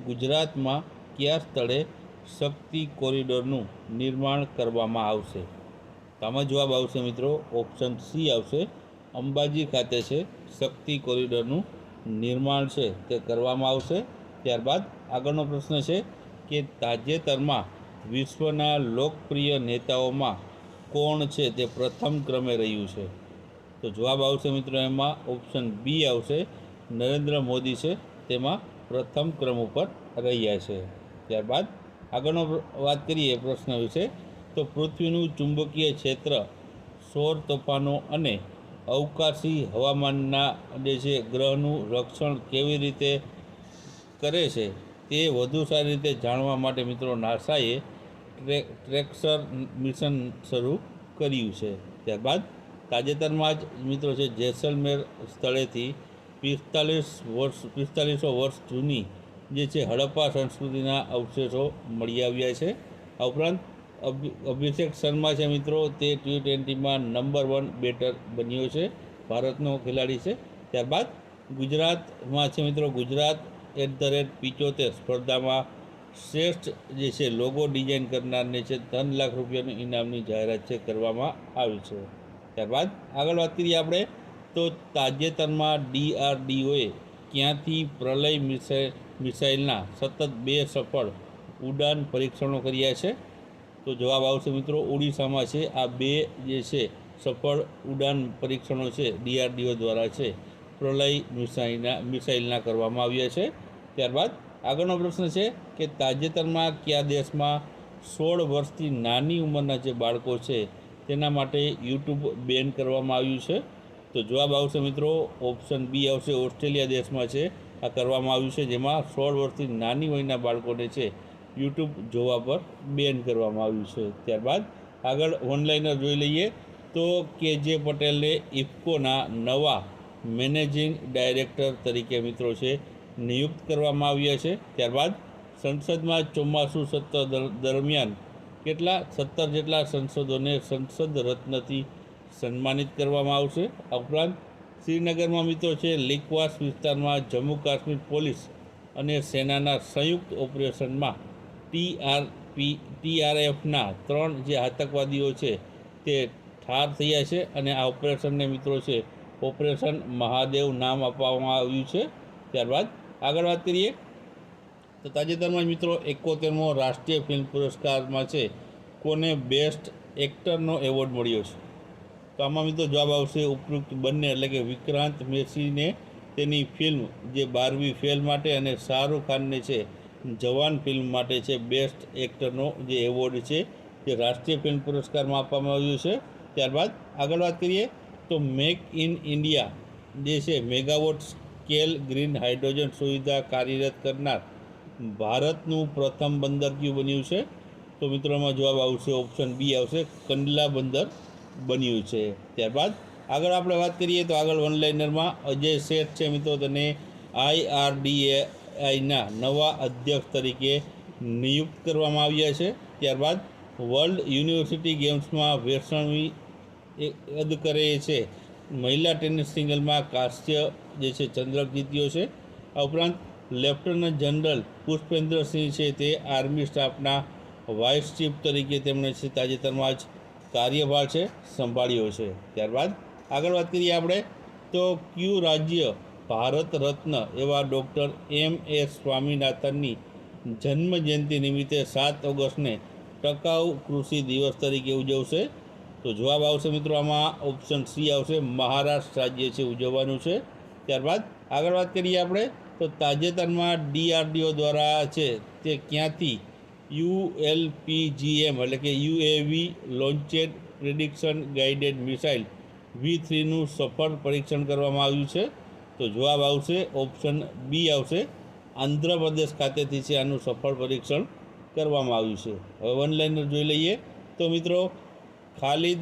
ગુજરાતમાં કયા સ્થળે શક્તિ કોરિડોરનું નિર્માણ કરવામાં આવશે? તો આમાં જવાબ આવશે મિત્રો ઓપ્શન સી આવશે, અંબાજી ખાતે છે શક્તિ કોરિડોરનું નિર્માણ છે તે કરવામાં આવશે. ત્યારબાદ આગળનો પ્રશ્ન છે કે તાજેતરમાં વિશ્વના લોકપ્રિય નેતાઓમાં કોણ છે તે પ્રથમ ક્રમે રહ્યું છે? તો જવાબ આવશે મિત્રો એમાં ઓપ્શન બી આવશે, નરેન્દ્ર મોદી છે તેમાં પ્રથમ ક્રમ ઉપર રહ્યા છે. ત્યારબાદ આગળનો વાત કરીએ પ્રશ્ન વિશે, તો પૃથ્વીનું ચુંબકીય ક્ષેત્ર સૌર તોફાનો અને અવકાશી હવામાનના જે છે ગ્રહનું રક્ષણ કેવી રીતે કરે છે તે વધુ સારી રીતે જાણવા માટે મિત્રો નાસાએ ટ્રેક્સર મિશન શરૂ કર્યું છે. ત્યારબાદ તાજેતરમાં જ મિત્રો છે જેસલમેર સ્થળેથી 4500 વર્ષ જૂની જે છે હડપ્પા સંસ્કૃતિના અવશેષો મળી આવ્યા છે. આ ઉપરાંત અભિષેક શર્મા છે મિત્રો તે T20માં નંબર 1 બેટર બન્યો છે, ભારતનો ખેલાડી છે. ત્યારબાદ ગુજરાતમાં છે મિત્રો ગુજરાત @75 સ્પર્ધામાં શ્રેષ્ઠ જે છે લોગો ડિઝાઇન કરનારને છે 3 લાખ રૂપિયાનું ઇનામની જાહેરાત છે કરવામાં આવી છે. ત્યારબાદ આગળ વાત કરીએ આપણે, તો તાજેતરમાં DRDOએ ક્યાંથી પ્રલય મિસાઇલના સતત 2 સફળ ઉડાન પરીક્ષણો કર્યા છે? તો જવાબ આવશે મિત્રો ઓડિશામાં છે આ 2 જે છે સફળ ઉડાન પરીક્ષણો છે DRDO દ્વારા છે પ્રલય મિસાઇલના કરવામાં આવ્યા છે. ત્યારબાદ આગળનો પ્રશ્ન છે કે તાજેતરમાં કયા દેશમાં 16 વર્ષથી નાની ઉંમરના જે બાળકો છે તેના માટે YouTube બેન કરવામાં આવ્યું છે? તો જવાબ આવશે મિત્રો ઓપ્શન બી આવશે, ઓસ્ટ્રેલિયા દેશમાં છે આ કરવામાં આવ્યું છે, જેમાં 16 વર્ષથી નાની વયના બાળકોને છે YouTube જોવા પર બેન કરવામાં આવ્યું છે. ત્યારબાદ આગળ ઓનલાઈનર જોઈ લઈએ, તો KJ પટેલને ઇફકોના નવા મેનેજિંગ ડાયરેક્ટર તરીકે મિત્રો છે નિયુક્ત કરવામાં આવ્યા છે. ત્યારબાદ સંસદમાં ચોમાસું સત્ર દરમિયાન કેટલા 17 જેટલા સંસદોને સંસદ રત્નથી સન્માનિત કરવામાં આવશે. આ ઉપરાંત શ્રીનગરમાં મિત્રો છે લિકવાસ વિસ્તારમાં જમ્મુ કાશ્મીર પોલીસ અને સેનાના સંયુક્ત ઓપરેશનમાં TRFના 3 જે આતંકવાદીઓ છે તે ઠાર થયા છે અને આ ઓપરેશનને મિત્રો છે ઓપરેશન મહાદેવ નામ આપવામાં આવ્યું છે. ત્યારબાદ આગળ વાત કરીએ, તો તાજેતરમાં મિત્રો 71મો રાષ્ટ્રીય ફિલ્મ પુરસ્કારમાં છે કોને બેસ્ટ એક્ટરનો એવોર્ડ મળ્યો છે? તો આમાં મિત્રો જવાબ આવશે ઉપયુક્ત બંને, એટલે કે વિક્રાંત મેસીને તેની ફિલ્મ જે 12મી ફેલ માટે અને શાહરૂખ ખાનને છે જવાન ફિલ્મ માટે છે બેસ્ટ એક્ટરનો જે એવોર્ડ છે જે રાષ્ટ્રીય ફિલ્મ પુરસ્કારમાં આપવામાં આવ્યું છે. ત્યારબાદ આગળ વાત કરીએ, તો મેક ઇન ઇન્ડિયા જે છે મેગાવોટ સ્કેલ ગ્રીન હાઇડ્રોજન સુવિધા કાર્યરત કરનાર ભારતનું પ્રથમ બંદર કયું બન્યું છે? તો મિત્રોમાં જવાબ આવશે ઓપ્શન બી આવશે, કંડલા બંદર બન્યું છે. ત્યારબાદ આગળ આપણે વાત કરીએ, તો આગળ ઓનલાઈનરમાં અજય શેઠ છે મિત્રો તેને IRDAIના નવા અધ્યક્ષ તરીકે નિયુક્ત કરવામાં આવ્યા છે. ત્યારબાદ વર્લ્ડ યુનિવર્સિટી ગેમ્સમાં વેસણવી અદકરે છે મહિલા ટેનિસ સિંગલમાં કાંસ્ય જે છે ચંદ્રક જીત્યો છે. આ ઉપરાંત લેફ્ટનન્ટ જનરલ પુષ્પેન્દ્રસિંહ છે તે આર્મી સ્ટાફના વાઇસ ચીફ તરીકે તેમણે છે તાજેતરમાં જ કાર્યભાર છે સંભાળ્યો છે. ત્યારબાદ આગળ વાત કરીએ આપણે, તો કયું રાજ્ય ભારત રત્ન એવા ડૉક્ટર MS સ્વામીનાથનની જન્મજયંતિ નિમિત્તે 7 ઓગસ્ટને ટકાઉ કૃષિ દિવસ તરીકે ઉજવશે? તો જવાબ આવશે મિત્રો આમાં ઓપ્શન સી આવશે, મહારાષ્ટ્ર રાજ્ય છે ઉજવવાનું છે. ત્યારબાદ આગળ વાત કરીએ આપણે, તો તાજેતરમાં DRDO દ્વારા છે તે ક્યાંથી ULPGM એટલે કે UAV લોન્ચેડ પ્રિડિક્શન ગાઇડેડ મિસાઇલ V3નું સફળ પરીક્ષણ કરવામાં આવ્યું છે? તો જવાબ આવશે ઓપ્શન બી આવશે, આંધ્રપ્રદેશ ખાતેથી છે આનું સફળ પરીક્ષણ કરવામાં આવ્યું છે. હવે ઓનલાઈનર જોઈ લઈએ, તો મિત્રો ખાલિદ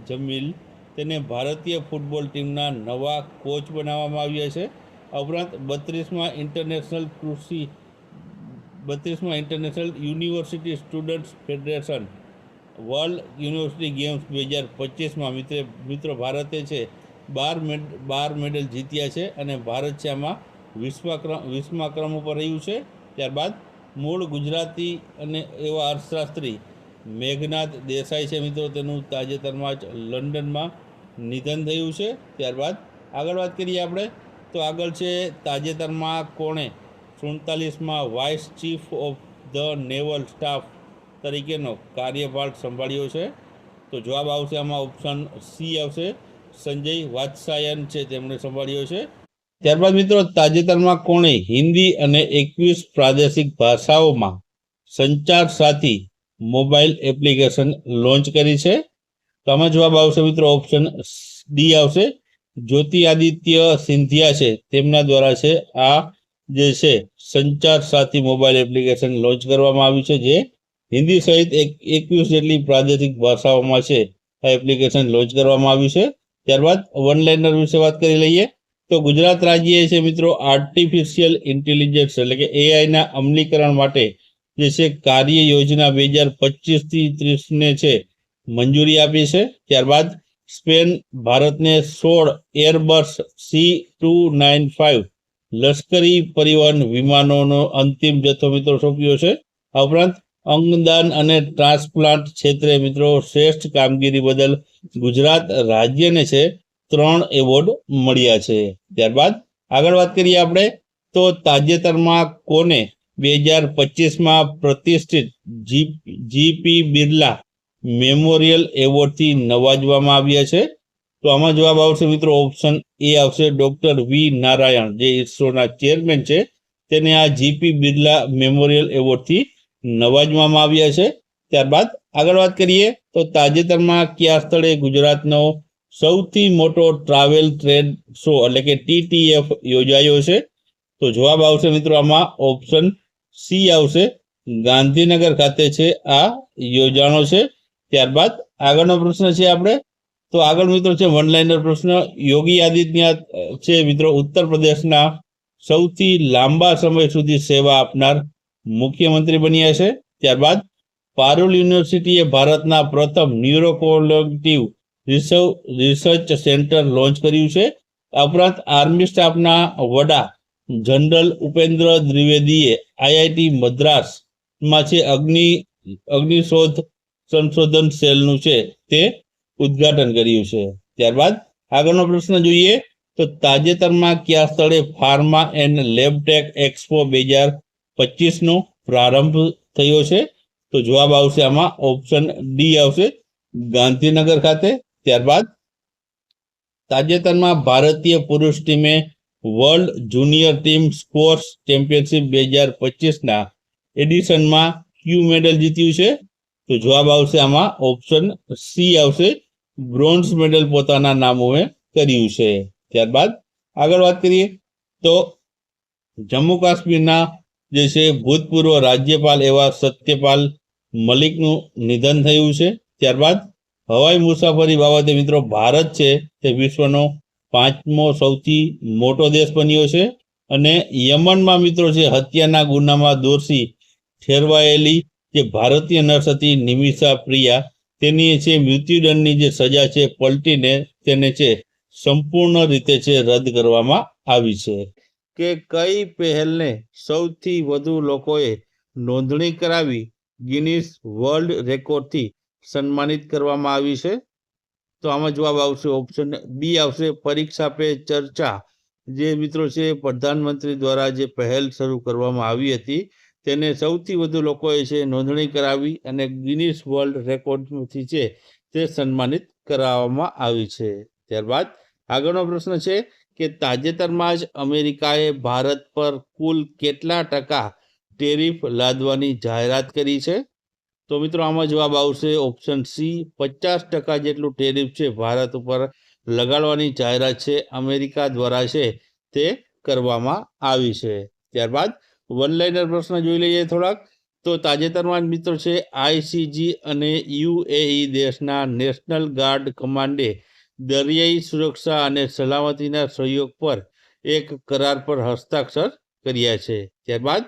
જમીલ તેને ભારતીય ફૂટબોલ ટીમના નવા કોચ બનાવવામાં આવ્યા છે. આ ઉપરાંત 32મા international university students federation world university games 2025માં મિત્રો ભારતે છે 12 મેડલ જીત્યા છે અને ભારત છે આમાં વીસમા ક્રમ ઉપર રહ્યું છે. ત્યારબાદ મૂળ ગુજરાતી અને એવા અર્થશાસ્ત્રી મેઘનાથ દેસાઈ છે મિત્રો, તેનું તાજેતરમાં જ લંડનમાં નિધન થયું છે. ત્યારબાદ આગળ વાત કરીએ આપણે, તો આગળ છે તાજેતરમાં કોણે 47માં vice chief of the naval staff તરીકેનો કાર્યભાર સંભાળ્યો છે? તો જવાબ આવશે આમાં ઓપ્શન સી આવશે, સંજય વાત્સાયન છે તેમણે સંભાળ્યો છે. ત્યારબાદ મિત્રો તાજેતરમાં કોણે હિન્દી અને 21 પ્રાદેશિક ભાષાઓમાં સંચાર સાથી મોબાઈલ એપ્લિકેશન લોન્ચ કરી છે? તો આમાં જવાબ આવશે મિત્રો ઓપ્શન ડી આવશે, જ્યોતિ આદિત્ય સિંધિયા છે તેમના દ્વારા છે આ જે છે સંચાર સાથી મોબાઈલ એપ્લિકેશન લોન્ચ કરવામાં આવ્યું છે, જે હિન્દી સહિત 21 જેટલી પ્રાદેશિક ભાષાઓમાં છે આ એપ્લિકેશન લોન્ચ કરવામાં આવ્યું છે. ત્યારબાદ વન લાઇનર વિશે વાત કરી લઈએ, તો ગુજરાત રાજ્યએ છે મિત્રો આર્ટિફિશિયલ ઇન્ટેલિજન્સ એટલે કે એઆઈના અમલીકરણ માટે જે છે કાર્ય યોજના 2025થી 30ને છે મંજૂરી આપી છે. ત્યારબાદ સ્પેન ભારતને 16 એરબસ C295 લશ્કરી પરિવહન વિમાનોનો અંતિમ જથ્થો મિત્રો સોંપ્યો છે. આ ઉપરાંત અંગદાન અને ટ્રાન્સપ્લાન્ટ ક્ષેત્રે મિત્રો શ્રેષ્ઠ કામગીરી બદલ ગુજરાત રાજ્યને છે 3 એવોર્ડ મળ્યા છે. ત્યારબાદ આગળ વાત કરીએ આપણે, તો તાજેતરમાં કોને 2025માં પ્રતિષ્ઠિત જીપી બિરલા મેમોરિયલ એવોર્ડથી નવાજવામાં આવ્યા છે? તો આમાં જવાબ આવશે મિત્રો ઓપ્શન એ આવશે, ડોક્ટર વી નારાયણ જે ઇસરોના ચેરમેન છે તેને આ જીપી બિરલા મેમોરિયલ એવોર્ડથી નવાજવામાં આવ્યા છે. ત્યારબાદ આગળ વાત કરીએ, તો તાજેતરમાં કયા સ્થળે ગુજરાતનો સૌથી મોટો ટ્રાવેલ ટ્રેડ શો એટલે કે TTF યોજાયો છે? તો જવાબ આવશે મિત્રો આમાં ઓપ્શન સી આવશે, ગાંધીનગર ખાતે છે આ યોજાણો છે. ત્યારબાદ આગળનો પ્રશ્ન છે આપણે, તો આગળ મિત્રો છે વન લાઇનર પ્રશ્ન, યોગી આદિત્યનાથ છે મિત્રો ઉત્તર પ્રદેશના સૌથી લાંબા સમય સુધી સેવા આપનાર મુખ્યમંત્રી બન્યા છે. ત્યારબાદ પારુલ યુનિવર્સિટીએ ભારતના પ્રથમ ન્યુરોકોલેક્ટિવ રિસર્ચ સેન્ટર લોન્ચ કર્યું છે. આ ઉપરાંત આર્મી સ્ટાફના વડા જનરલ ઉપેન્દ્ર દ્વિવેદીએ આઈઆઈટી મદ્રાસમાં છે અગ્નિશોધ સંશોધન સેલનું છે તે ઉદ્ઘાટન કર્યું છે. ત્યારબાદ આગળનો પ્રશ્ન જોઈએ, તો તાજેતરમાં કયા સ્થળે ફાર્મા એન્ડ લેબટેક એક્સપો 2025નો પ્રારંભ થયો છે? તો જવાબ આવશે આમાં ઓપ્શન ડી આવશે, ગાંધીનગર ખાતે. ત્યારબાદ તાજેતરમાં ભારતીય પુરુષ ટીમે world junior team sports championship 2025ના એડિશનમાં કયું મેડલ જીત્યું છે? તો જવાબ આવશે આમાં ઓપ્શન સી આવશે, બ્રોન્ઝ મેડલ પોતાના નામોએ કર્યું છે. ત્યારબાદ આગળ વાત કરીએ, તો જમ્મુ કાશ્મીરના જે છે ભૂતપૂર્વ રાજ્યપાલ એવા સત્યપાલ મલિકનું નિધન થયું છે. ત્યારબાદ હવાઈ મુસાફરી બાબતે મિત્રો ભારત છે તે વિશ્વનો 5મો સૌથી મોટો દેશ બન્યો છે, અને યમનમાં મિત્રો છે હત્યાના ગુનામાં દોષી ઠેરવાયેલી જે ભારતીય નર્સ હતી નિમિષા પ્રિયા, તેની છે મૃત્યુદંડની જે સજા છે પલટીને તેને છે સંપૂર્ણ રીતે છે રદ કરવામાં આવી છે. કે કઈ પહેલને સૌથી વધુ લોકોએ નોંધણી કરાવી ગિનીસ વર્લ્ડ રેકોર્ડથી સન્માનિત કરવામાં આવી છે? તો આમાં જવાબ આવશે ઓપ્શન બી આવશે, પરીક્ષા પે ચર્ચા જે મિત્રો છે પ્રધાનમંત્રી દ્વારા જે પહેલ શરૂ કરવામાં આવી હતી તેને સૌથી વધુ લોકોએ છે નોંધણી કરાવી અને ગિનીસ વર્લ્ડ રેકોર્ડથી છે તે સન્માનિત કરાવવામાં આવી છે. ત્યારબાદ આગળનો પ્રશ્ન છે કે તાજેતરમાં જ અમેરિકાએ ભારત પર કુલ કેટલા ટકા ટેરિફ લાદવાની જાહેરાત કરી છે? તો મિત્રો આમાં જવાબ આવશે ઓપ્શન સી, 50% જેટલું ટેરિફ છે ભારત ઉપર લગાડવાની જાહેરાત છે અમેરિકા દ્વારા છે તે કરવામાં આવી છે. ત્યારબાદ વન લાઇનર પ્રશ્ન જોઈ લઈએ થોડાક, તો તાજેતરમાં જ મિત્રો છે આઈસીજી અને યુએઈ દેશના નેશનલ ગાર્ડ કમાન્ડે દરિયાઈ સુરક્ષા અને સલામતીના સહયોગ પર એક કરાર પર હસ્તાક્ષર કર્યા છે. ત્યારબાદ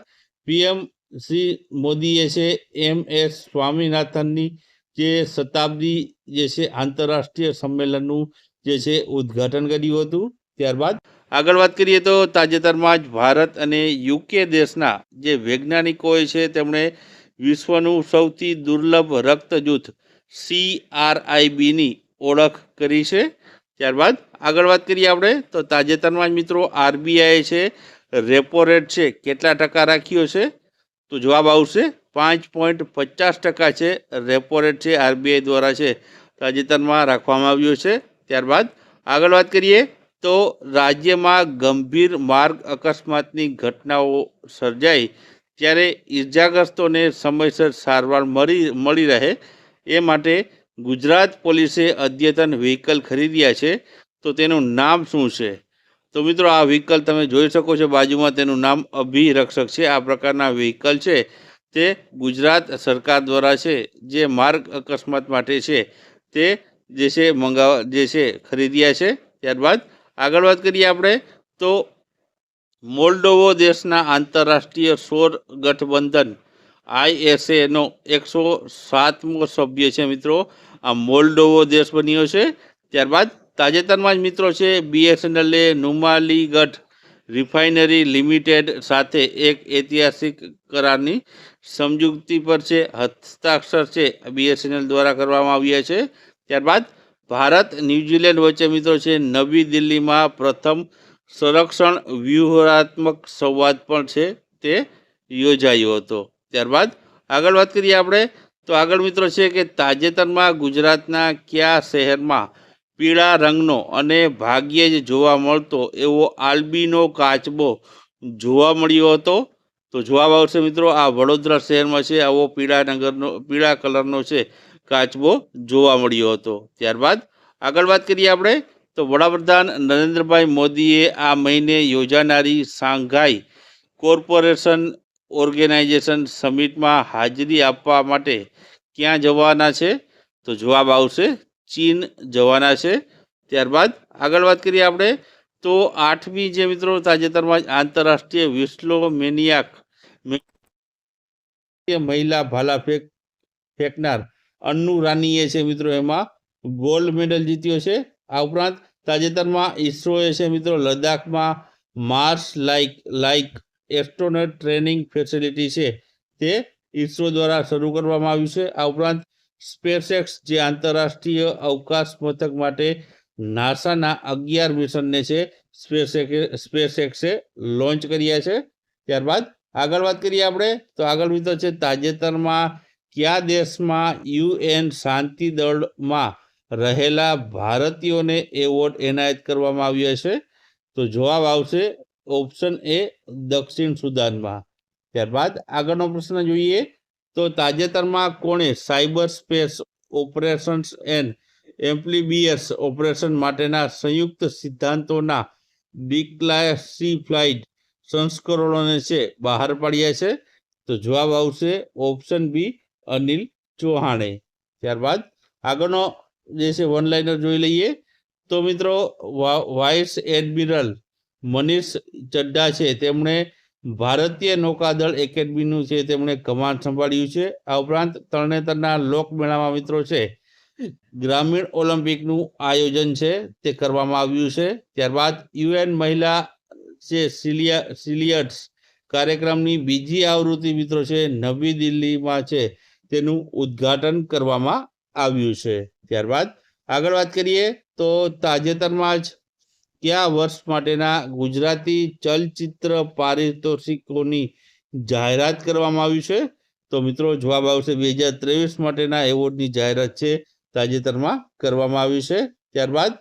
પીએમ શ્રી મોદીએ છે MS સ્વામીનાથનની જે શતાબ્દી જે છે આંતરરાષ્ટ્રીય સંમેલનનું જે છે ઉદ્ઘાટન કર્યું હતું. ત્યારબાદ આગળ વાત કરીએ તો તાજેતરમાં જ ભારત અને યુકે દેશના જે વૈજ્ઞાનિકોએ છે તેમણે વિશ્વનું સૌથી દુર્લભ રક્ત જૂથ CRIBની ઓળખ કરી છે. ત્યારબાદ આગળ વાત કરીએ આપણે તો તાજેતરમાં જ મિત્રો RBI છે રેપો રેટ છે કેટલા ટકા રાખ્યો છે? તો જવાબ આવશે 5.50% છે રેપો રેટ છે RBI દ્વારા છે તાજેતરમાં રાખવામાં આવ્યો છે. ત્યારબાદ આગળ વાત કરીએ તો રાજ્યમાં ગંભીર માર્ગ અકસ્માતની ઘટનાઓ સર્જાય ત્યારે ઇજાગ્રસ્તોને સમયસર સારવાર મળી રહે એ માટે ગુજરાત પોલીસે અદ્યતન વ્હીકલ ખરીદ્યા છે. તો તેનું નામ શું છે? તો મિત્રો આ વ્હીકલ તમે જોઈ શકો છો બાજુમાં, તેનું નામ અભિરક્ષક છે. આ પ્રકારના વ્હીકલ છે તે ગુજરાત સરકાર દ્વારા છે જે માર્ગ અકસ્માત માટે છે તે જે છે ખરીદ્યા છે. ત્યારબાદ આગળ વાત કરીએ આપણે તો મોલ્ડોવો દેશના આંતરરાષ્ટ્રીય સૌર ગઠબંધન ISAનો 107મો સભ્ય છે મિત્રો. આ મોલ્ડોવો દેશ બન્યો છે. ત્યારબાદ તાજેતરમાં જ મિત્રો છે BSNLએ નુમાલીગઢ રિફાઇનરી લિમિટેડ સાથે એક ઐતિહાસિક કરારની સમજૂતી પર છે હસ્તાક્ષર છે BSNL દ્વારા કરવામાં આવ્યા છે. ત્યારબાદ ભારત ન્યૂઝીલેન્ડ વચ્ચે મિત્રો છે નવી દિલ્હીમાં પ્રથમ સંરક્ષણ વ્યૂહાત્મક સંવાદ પણ છે તે યોજાયો હતો. ત્યારબાદ આગળ વાત કરીએ આપણે તો આગળ મિત્રો છે કે તાજેતરમાં ગુજરાતના કયા શહેરમાં પીળા રંગનો અને ભાગ્યે જ જોવા મળતો એવો આલ્બીનો કાચબો જોવા મળ્યો હતો? તો જવાબ આવશે મિત્રો આ વડોદરા શહેરમાં છે આવો પીળા કલરનો છે કાચબો જોવા મળ્યો હતો. ત્યારબાદ આગળ વાત કરીએ આપણે તો વડાપ્રધાન નરેન્દ્રભાઈ મોદીએ આ મહિને યોજાનારી શાંઘાઈ કોર્પોરેશન ઓર્ગેનાઇઝેશન સમિટમાં હાજરી આપવા માટે ક્યાં જવાના છે? તો જવાબ આવશે ચીન જવાના છે. ત્યારબાદ આગળ વાત કરીએ આપણે તો 8મી જે મિત્રો તાજેતરમાં જ આંતરરાષ્ટ્રીય વિસ્લોમેનિયાક મહિલા ભાલા ફેંકનાર અન્નુ રાનીએ છે મિત્રો એમાં ગોલ્ડ મેડલ જીત્યો છે. આ ઉપરાંત તાજેતરમાં ઇસરોએ છે મિત્રો લદ્દાખમાં Mars like astronaut training facility છે તે ઇસરો દ્વારા શરૂ કરવામાં આવ્યું છે. આ ઉપરાંત સ્પેસએક્સ જે આંતરરાષ્ટ્રીય અવકાશ મથક માટે નાસાના 11 મિશનને છે સ્પેસએક્સે લોન્ચ કર્યા છે. ત્યારબાદ આગળ વાત કરીએ આપણે તો આગળ મિત્રો છે તાજેતરમાં કયા દેશમાં UN શાંતિ દળમાં રહેલા ભારતીયોને એવોર્ડ એનાયત કરવામાં આવ્યા છે? તો જવાબ આવશે ઓપ્શન એ દક્ષિણ સુદાનમાં. ત્યારબાદ આગળનો પ્રશ્ન જોઈએ તો તાજેતરમાં કોણે cyber space operations and amphibious operation માટેના સંયુક્ત સિદ્ધાંતોના ડિક્લાસિફાઈડ સંસ્કરણોને છે બહાર પાડ્યા છે? તો જવાબ આવશે ઓપ્શન બી અનિલ ચૌહાણે. ત્યારબાદ આગળનો જે છે વન લાઇનર જોઈ લઈએ તો મિત્રો વાઇસ એડમિરલ મનીષ ચડ્ડા છે તેમણે ભારતીય નૌકાદળ એકેડમીનું છે તેમણે કમાન્ડ સંભાળ્યું છે. આ ઉપરાંત તરણેતરના લોકમેળામાં મિત્રો છે ગ્રામીણ ઓલિમ્પિકનું આયોજન છે તે કરવામાં આવ્યું છે. ત્યારબાદ UN મહિલા છે સિલિયટ્સ કાર્યક્રમની બીજી આવૃત્તિ મિત્રો છે નવી દિલ્હીમાં છે તેનું ઉદ્ઘાટન કરવામાં આવ્યું છે. ત્યારબાદ આગળ વાત કરીએ તો તાજેતરમાં જ કયા વર્ષ માટેના ગુજરાતી ચલચિત્ર પારિતોષિકોની જાહેરાત કરવામાં આવી છે? તો મિત્રો જવાબ આવશે 2023 માટેના એવોર્ડની જાહેરાત છે તાજેતરમાં કરવામાં આવી છે. ત્યારબાદ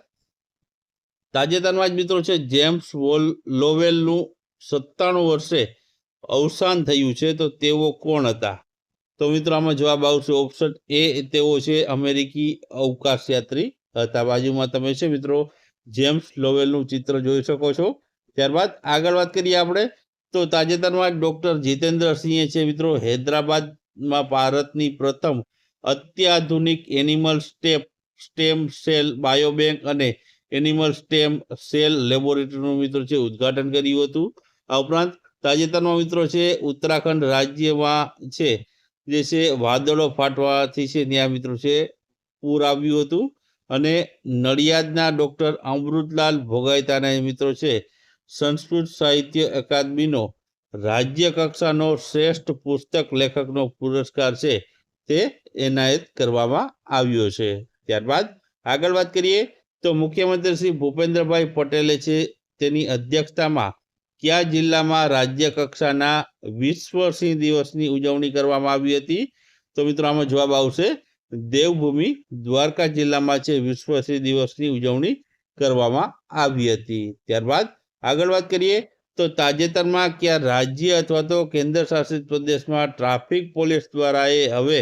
તાજેતરમાં જ મિત્રો છે જેમ્સ લોવેલનું 97 વર્ષે અવસાન થયું છે તો તેઓ કોણ હતા? તો મિત્રો આમાં જવાબ આવશે ઓપ્શન એ તેઓ છે અમેરિકી અવકાશયાત્રી હતા. બાજુમાં તમે છે મિત્રો જેમ્સ લોવેલનું ચિત્ર જોઈ શકો છો. ત્યારબાદ આગળ વાત કરીએ આપણે તો તાજેતરમાં ડૉક્ટર જીતેન્દ્ર સિંહે છે મિત્રો હૈદરાબાદમાં ભારતની પ્રથમ અત્યાધુનિક એનિમલ સ્ટેમ સેલ બાયોબેંક અને એનિમલ સ્ટેમ સેલ લેબોરેટરીનું મિત્રો છે ઉદ્ઘાટન કર્યું હતું. આ ઉપરાંત તાજેતરમાં મિત્રો છે ઉત્તરાખંડ રાજ્યમાં છે જે છે વાદળો ફાટવાથી છે ત્યાં મિત્રો છે પૂર આવ્યું હતું અને નડિયાદના ડૉક્ટર અમૃતલાલ ભોગાયતાને મિત્રો છે સંસ્કૃત સાહિત્ય અકાદમીનો રાજ્ય કક્ષાનો શ્રેષ્ઠ પુસ્તક લેખકનો પુરસ્કાર છે તે એનાયત કરવામાં આવ્યો છે. ત્યારબાદ આગળ વાત કરીએ તો મુખ્યમંત્રી શ્રી ભૂપેન્દ્રભાઈ પટેલે છે તેની અધ્યક્ષતામાં કયા જિલ્લામાં રાજ્ય કક્ષાના વિશ્વ સિંહ દિવસની ઉજવણી કરવામાં આવી હતી? તો મિત્રો આમાં જવાબ આવશે દેવભૂમિ દ્વારકા જિલ્લામાં છે વિશ્વ સિંહ દિવસની ઉજવણી કરવામાં આવી હતી. ત્યારબાદ આગળ વાત કરીએ તો તાજેતરમાં કયા રાજ્ય અથવા તો કેન્દ્ર શાસિત પ્રદેશમાં ટ્રાફિક પોલીસ દ્વારા હવે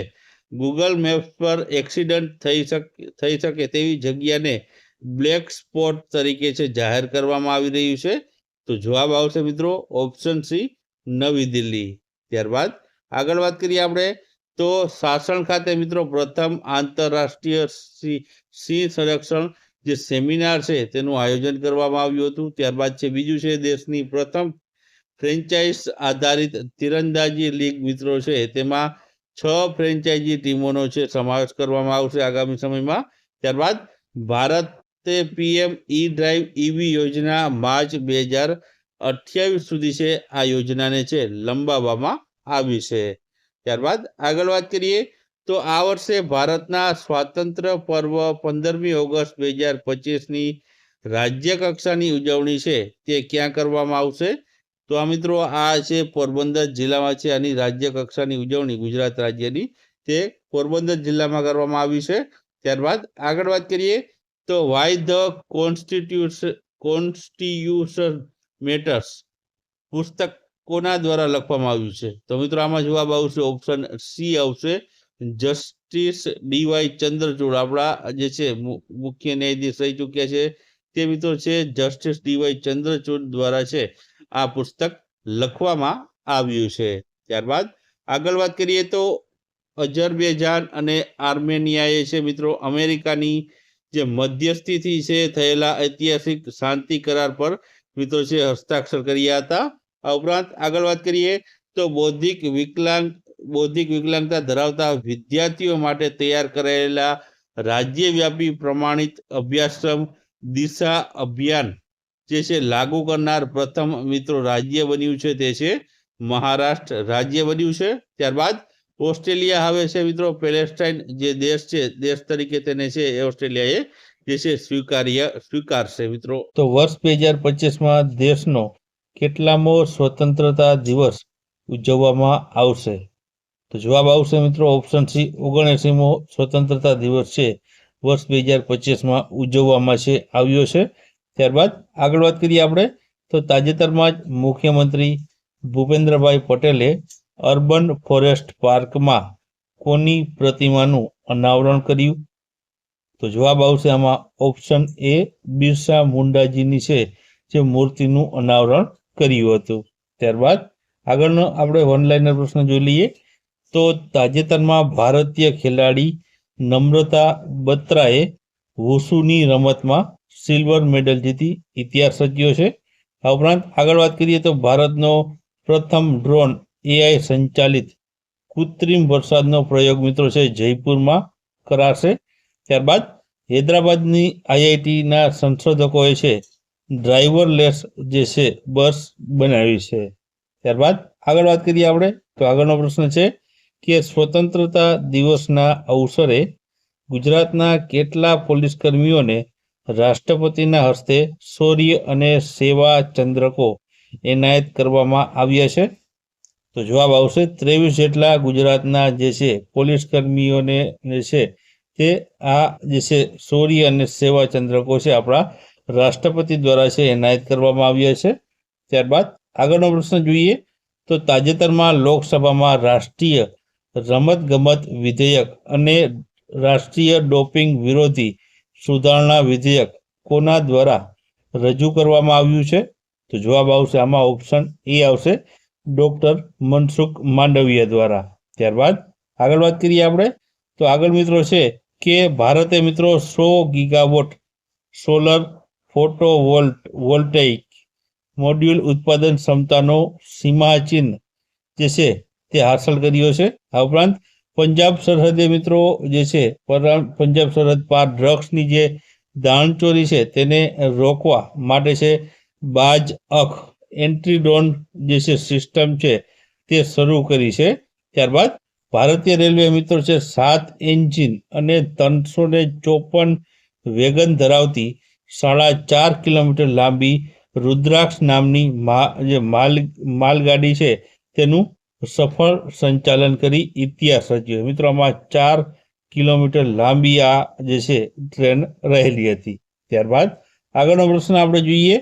ગૂગલ મેપ્સ પર એક્સિડન્ટ થઈ શકે તેવી જગ્યાને બ્લેક સ્પોટ તરીકે છે જાહેર કરવામાં આવી રહ્યું છે? તો જવાબ આવશે મિત્રો ઓપ્શન સી નવી દિલ્હી. ત્યારબાદ આગળ વાત કરીએ આપણે તો શાસન ખાતે મિત્રો પ્રથમ આંતરરાષ્ટ્રીય સિંહ સંરક્ષણ જે સેમિનાર છે તેનું આયોજન કરવામાં આવ્યું હતું. ત્યારબાદ છે બીજું છે દેશની પ્રથમ ફ્રેન્ચાઇઝ આધારિત તીરંદાજી લીગ મિત્રો છે તેમાં 6 ફ્રેન્ચાઇઝી ટીમોનો છે સમાવેશ કરવામાં આવશે આગામી સમયમાં. ત્યારબાદ ભારતે પીએમ ઈ ડ્રાઈવ ઈવી યોજના માર્ચ 2028 સુધી છે આ યોજનાને છે લંબાવવામાં આવી છે. ત્યારબાદ આગળ વાત કરીએ તો આ વર્ષે ભારતના સ્વાતંત્ર્ય પર્વ 15મી ઓગસ્ટ 2025ની રાજ્ય કક્ષાની ઉજવણી છે તે ક્યાં કરવામાં આવશે? તો આ મિત્રો આ છે પોરબંદર જિલ્લામાં છે આની રાજ્ય કક્ષાની ઉજવણી ગુજરાત રાજ્યની તે પોરબંદર જિલ્લામાં કરવામાં આવી છે. ત્યારબાદ આગળ વાત કરીએ તો વાય ધ કોન્સ્ટિટ્યુશન મેટર્સ પુસ્તક કોના દ્વારા લખવામાં આવ્યું છે? તો મિત્રો આમાં જવાબ આવશે ઓપ્શન સી આવશે જસ્ટિસ ડીવાય ચંદ્રચૂડ આપણા જે છે મુખ્ય ન્યાયાધીશ રહી ચૂક્યા છે તે મિત્રો છે જસ્ટિસ ડીવાય ચંદ્રચૂડ દ્વારા છે આ પુસ્તક લખવામાં આવ્યું છે. ત્યારબાદ આગળ વાત કરીએ તો અઝરબૈજાન અને આર્મેનિયાએ છે મિત્રો અમેરિકાની જે મધ્યસ્થીથી છે થયેલા ઐતિહાસિક શાંતિ કરાર પર મિત્રો છે હસ્તાક્ષર કર્યા હતા. આ ઉપરાંત આગળ વાત કરીએ તો બૌદ્ધિક વિકલાંગતા ધરાવતા વિદ્યાર્થીઓ માટે તૈયાર કરાયેલા રાજ્યવ્યાપી પ્રમાણિત અભ્યાસક્રમ દિશા અભિયાન જે છે લાગુ કરનાર પ્રથમ મિત્રો રાજ્ય બન્યું છે તે છે મહારાષ્ટ્ર રાજ્ય બન્યું છે. ત્યારબાદ ઓસ્ટ્રેલિયા હવે છે મિત્રો પેલેસ્ટાઇન જે દેશ છે દેશ તરીકે તેને છે એ ઓસ્ટ્રેલિયાએ જે છે સ્વીકારશે મિત્રો. તો વર્ષ 2025માં દેશનો કેટલામો સ્વતંત્રતા દિવસ ઉજવવામાં આવશે? તો જવાબ આવશે મિત્રો ઓપ્શન સી 79મો સ્વતંત્રતા દિવસ છે વર્ષ 2025માં ઉજવવામાં છે આવ્યો છે. ત્યારબાદ આગળ વાત કરીએ આપણે તો તાજેતરમાં જ મુખ્યમંત્રી ભૂપેન્દ્રભાઈ પટેલે અર્બન ફોરેસ્ટ પાર્કમાં કોની પ્રતિમાનું અનાવરણ કર્યું? તો જવાબ આવશે આમાં ઓપ્શન એ બિરસા મુંડાજીની છે જે મૂર્તિનું અનાવરણ કર્યું હતું. ત્યારબાદ આગળનો આપણે વનલાઇનર પ્રશ્ન જોઈ લઈએ તો તાજેતરમાં ભારતીય ખેલાડી નમ્રતા બત્રાએ વુશુની રમતમાં સિલ્વર મેડલ જીતી ઇતિહાસ રચ્યો છે. આ ઉપરાંત આગળ વાત કરીએ તો ભારતનો પ્રથમ ડ્રોન એઆઈ સંચાલિત કૃત્રિમ વરસાદનો પ્રયોગ મિત્રો છે જયપુરમાં કરાશે. ત્યારબાદ હૈદરાબાદની આઈઆઈટીના સંશોધકોએ છે ડ્રાઈવરલેસ જે છે બસ બનાવી છે. ત્યારબાદ આગળ વાત કરીએ આપણે તો આગળનો પ્રશ્ન છે કે સ્વતંત્રતા દિવસના અવસરે ગુજરાતના કેટલા પોલીસ કર્મીઓને રાષ્ટ્રપતિના હસ્તે શૌર્ય અને સેવા ચંદ્રકો એનાયત કરવામાં આવ્યા છે? તો જવાબ આવશે 23 જેટલા ગુજરાતના જે છે પોલીસ કર્મીઓને છે તે આ જે છે શૌર્ય અને સેવા ચંદ્રકો છે આપણા રાષ્ટ્રપતિ દ્વારા છે એનાયત કરવામાં આવ્યા છે. ત્યારબાદ આગળનો પ્રશ્ન જોઈએ તો તાજેતરમાં લોકસભામાં રાષ્ટ્રીય રમતગમત વિધેયક અને રાષ્ટ્રીય ડોપિંગ વિરોધી સુધારણા વિધેયક કોના દ્વારા રજૂ કરવામાં આવ્યું છે? તો જવાબ આવશે આમાં ઓપ્શન એ આવશે ડોક્ટર મનસુખ માંડવિયા દ્વારા. ત્યારબાદ આગળ વાત કરીએ આપણે તો આગળ મિત્રો છે કે ભારતે મિત્રો 100 gigawatt solar photo voltaic module ઉત્પાદન ક્ષમતાનો સીમાચિહ્ન જે છે તે હાંસલ કર્યો છે. આ ઉપરાંત પંજાબ સરહદે મિત્રો જે છે પંજાબ સરહદ પાર ડ્રગ્સની જે દાણચોરી છે તેને રોકવા માટે છે બાજ અખ એન્ટ્રી ડ્રોન જે છે સિસ્ટમ છે તે શરૂ કરી છે. ત્યારબાદ ભારતીય રેલવે મિત્રો છે 7 એન્જિન અને 354 વેગન ધરાવતી 4.5 કિલોમીટર લાંબી રુદ્રાક્ષ નામની માલગાડી છે તેનું સફળ સંચાલન કરી ઇતિહાસ રચ્યો. મિત્રો આમાં 4 કિલોમીટર લાંબી આ જે છે ટ્રેન રહેલી હતી. ત્યારબાદ આગળનો પ્રશ્ન આપણે જોઈએ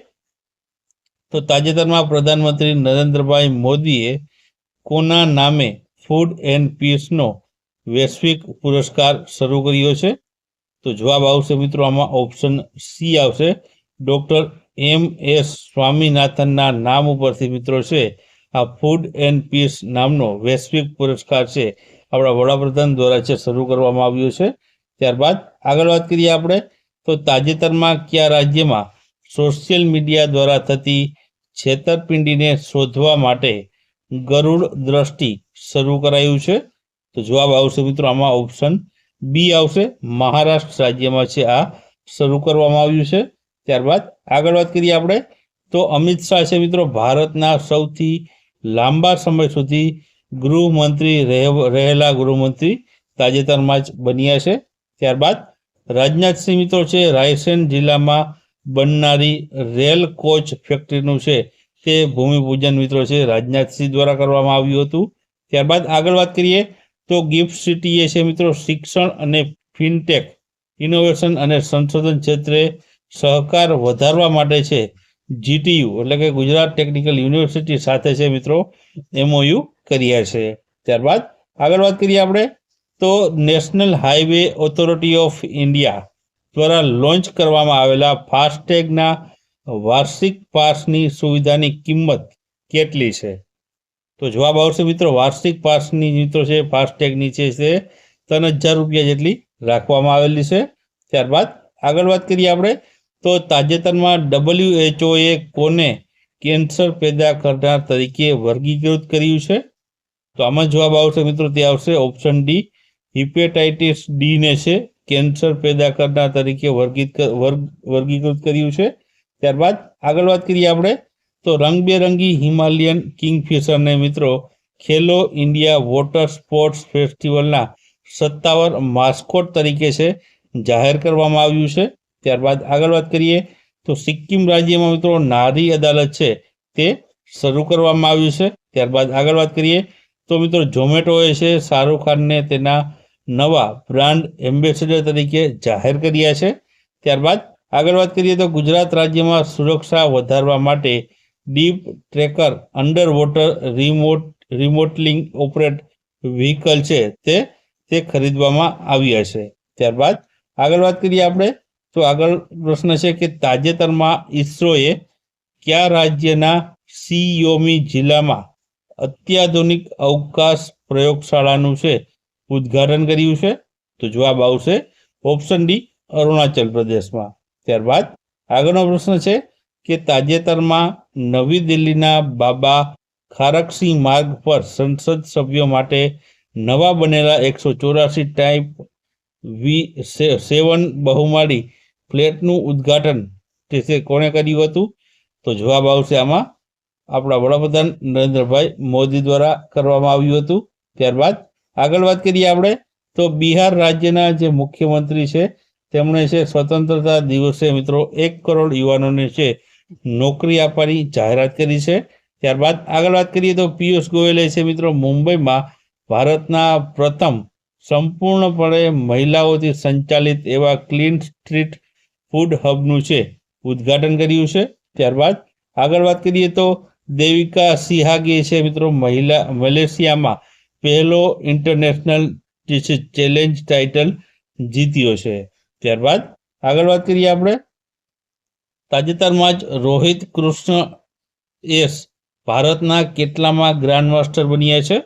તો તાજેતરમાં પ્રધાનમંત્રી નરેન્દ્રભાઈ મોદીએ કોના નામે ફૂડ એન્ડ પીસનો વૈશ્વિક પુરસ્કાર શરૂ કર્યો છે? તો જવાબ આવશે મિત્રો આમાં ઓપ્શન સી આવશે. ડૉક્ટર MS સ્વામીનાથનના નામ ઉપરથી મિત્રો છે આ ફૂડ એન્ડ પીસ નામનો વૈશ્વિક પુરસ્કાર છે આપણા વડાપ્રધાન દ્વારા છે શરૂ કરવામાં આવ્યો છે. ત્યારબાદ આગળ વાત કરીએ આપણે તો તાજેતરમાં કયા રાજ્યમાં સોશિયલ મીડિયા દ્વારા થતી છેતરપિંડીને શોધવા માટે ગરુડ દ્રષ્ટિ શરૂ કરાયું છે? તો જવાબ આવશે મિત્રો આમાં ઓપ્શન બી આવશે. મહારાષ્ટ્ર રાજ્યમાં છે આ શરૂ કરવામાં આવ્યું છે. ત્યારબાદ આગળ વાત કરીએ આપણે તો અમિત શાહ છે મિત્રો ભારતના સૌથી લાંબા સમય સુધી ગૃહમંત્રી રહેલા ગૃહમંત્રી તાજેતરમાં જ બન્યા છે. ત્યારબાદ રાજનાથસિંહ મિત્રો છે રાયસેન જિલ્લામાં બનનારી રેલ કોચ ફેક્ટરીનું છે તે ભૂમિપૂજન મિત્રો છે રાજનાથસિંહ દ્વારા કરવામાં આવ્યું હતું. ત્યારબાદ આગળ વાત કરીએ તો ગિફ્ટ સિટીએ છે મિત્રો શિક્ષણ અને ફિનટેક ઇનોવેશન અને સંશોધન ક્ષેત્રે સહકાર વધારવા માટે છે GTU એટલે કે ગુજરાત ટેકનિકલ યુનિવર્સિટી સાથે છે મિત્રો MOU કર્યા છે. ત્યારબાદ આગળ વાત કરીએ આપણે તો national highway authority of India દ્વારા લોન્ચ કરવામાં આવેલા ફાસ્ટેગના વાર્ષિક પાસની સુવિધાની કિંમત કેટલી છે? તો જવાબ આવશે મિત્રો વાર્ષિક પાસની મિત્રો છે ફાસ્ટેગની છે તે 3000 રૂપિયા જેટલી રાખવામાં આવેલી છે. ત્યારબાદ આગળ વાત કરીએ આપણે તો તાજેતરમાં WHOએ કોને કેન્સર પેદા કરનાર તરીકે વર્ગીકૃત કર્યું છે? તો આમાં જવાબ આવશે મિત્રો તે આવશે ઓપ્શન ડી. હિપેટાઇટિસ ડી ને છે કેન્સર પેદા કરનાર તરીકે વર્ગીકૃત કર્યું છે. ત્યારબાદ આગળ વાત કરીએ આપણે તો રંગબેરંગી હિમાલયન કિંગફિશરને મિત્રો ખેલો ઇન્ડિયા વોટર સ્પોર્ટ્સ ફેસ્ટિવલના સત્તાવાર માસ્કોટ તરીકે છે જાહેર કરવામાં આવ્યું છે. ત્યારબાદ આગળ વાત કરીએ તો સિક્કિમ રાજ્યમાં મિત્રો નારી અદાલત છે તે શરૂ કરવામાં આવ્યું છે. ત્યારબાદ આગળ વાત કરીએ તો મિત્રો ઝોમેટોએ છે શાહરૂખ ખાનને તેના નવા બ્રાન્ડ એમ્બેસેડર તરીકે જાહેર કર્યા છે. ત્યારબાદ આગળ વાત કરીએ તો ગુજરાત રાજ્યમાં સુરક્ષા વધારવા માટે deep tracker under water remotely operate vehicle છે તે ખરીદવામાં આવ્યા છે. ત્યારબાદ આગળ વાત કરીએ આપણે તો આગળ પ્રશ્ન છે કે તાજેતરમાં ઇસરોએ કયા રાજ્યના શિયોમી જિલ્લામાં અત્યાધુનિક અવકાશ પ્રયોગશાળાનું છે ઉદ્ઘાટન કર્યું છે? તો જવાબ આવશે ઓપ્શન ડી અરુણાચલ પ્રદેશમાં. ત્યારબાદ આગળનો પ્રશ્ન છે કે તાજેતરમાં નવી દિલ્હીના બાબા ખારકસિંહ માર્ગ પર સંસદ સભ્યો માટે નવા બનેલા 184 ટાઈપ V7 બહુમાળી ફ્લેટનું ઉદ્ઘાટન તે કોણે કર્યું હતું? તો જવાબ આવશે આમાં આપણા વડાપ્રધાન નરેન્દ્રભાઈ મોદી દ્વારા કરવામાં આવ્યું હતું. ત્યારબાદ આગળ વાત કરીએ આપણે તો બિહાર રાજ્યના જે મુખ્યમંત્રી છે તેમણે છે સ્વતંત્રતા દિવસે મિત્રો 1 કરોડ યુવાનોને છે નોકરી આપવાની જાહેરાત કરી છે. ત્યારબાદ આગળ વાત કરીએ તો પિયુષ ગોયલે છે મિત્રો મુંબઈમાં ભારતના પ્રથમ સંપૂર્ણપણે મહિલાઓથી સંચાલિત એવા ક્લીન સ્ટ્રીટ ફૂડ હબનું છે ઉદ્ઘાટન કર્યું છે. ત્યારબાદ આગળ વાત કરીએ તો દેવિકા સિહાગે છે મિત્રો મલેશિયામાં પહેલો ઇન્ટરનેશનલ જે છે ચેલેન્જ ટાઇટલ જીત્યો છે. ત્યારબાદ આગળ વાત કરીએ આપણે તાજેતરમાં જ રોહિત કૃષ્ણ એસ ભારતના કેટલામાં ગ્રાન્ડ માસ્ટર બન્યા છે?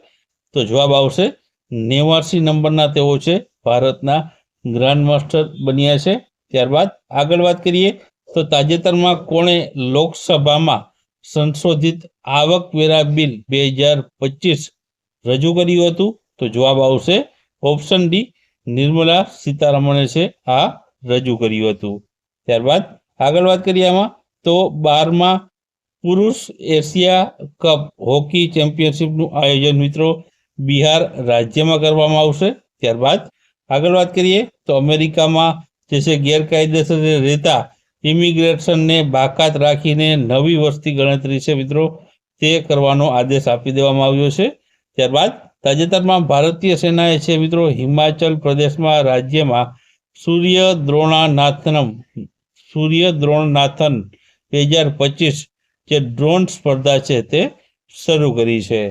તો જવાબ આવશે 89 નંબરના તેઓ છે ભારતના ગ્રાન્ડ માસ્ટર બન્યા છે. ત્યારબાદ આગળ વાત કરીએ તો તાજેતરમાં કોણે લોકસભામાં સંશોધિત આવકવેરા બિલ 2025 રજૂ કર્યું હતું? તો જવાબ આવશે ઓપ્શન ડી નિર્મલા સીતારમણે છે આ રજૂ કર્યું હતું. ત્યારબાદ આગળ વાત કરીએ આમાં તો 12મા પુરુષ એશિયા કપ હોકી ચેમ્પિયનશિપનું આયોજન મિત્રો બિહાર રાજ્યમાં કરવામાં આવશે. ત્યારબાદ આગળ વાત કરીએ તો અમેરિકામાં જે છે ગેરકાયદેસર રહેતા ઇમિગ્રેશનને બાકાત રાખીને નવી વસ્તી ગણતરી છે મિત્રો તે કરવાનો આદેશ આપી દેવામાં આવ્યો છે. ત્યારબાદ તાજેતરમાં ભારતીય સેનાએ છે મિત્રો હિમાચલ પ્રદેશમાં રાજ્યમાં સૂર્ય દ્રોણાનાથન 2025 જે ડ્રોન સ્પર્ધા છે તે શરૂ કરી છે.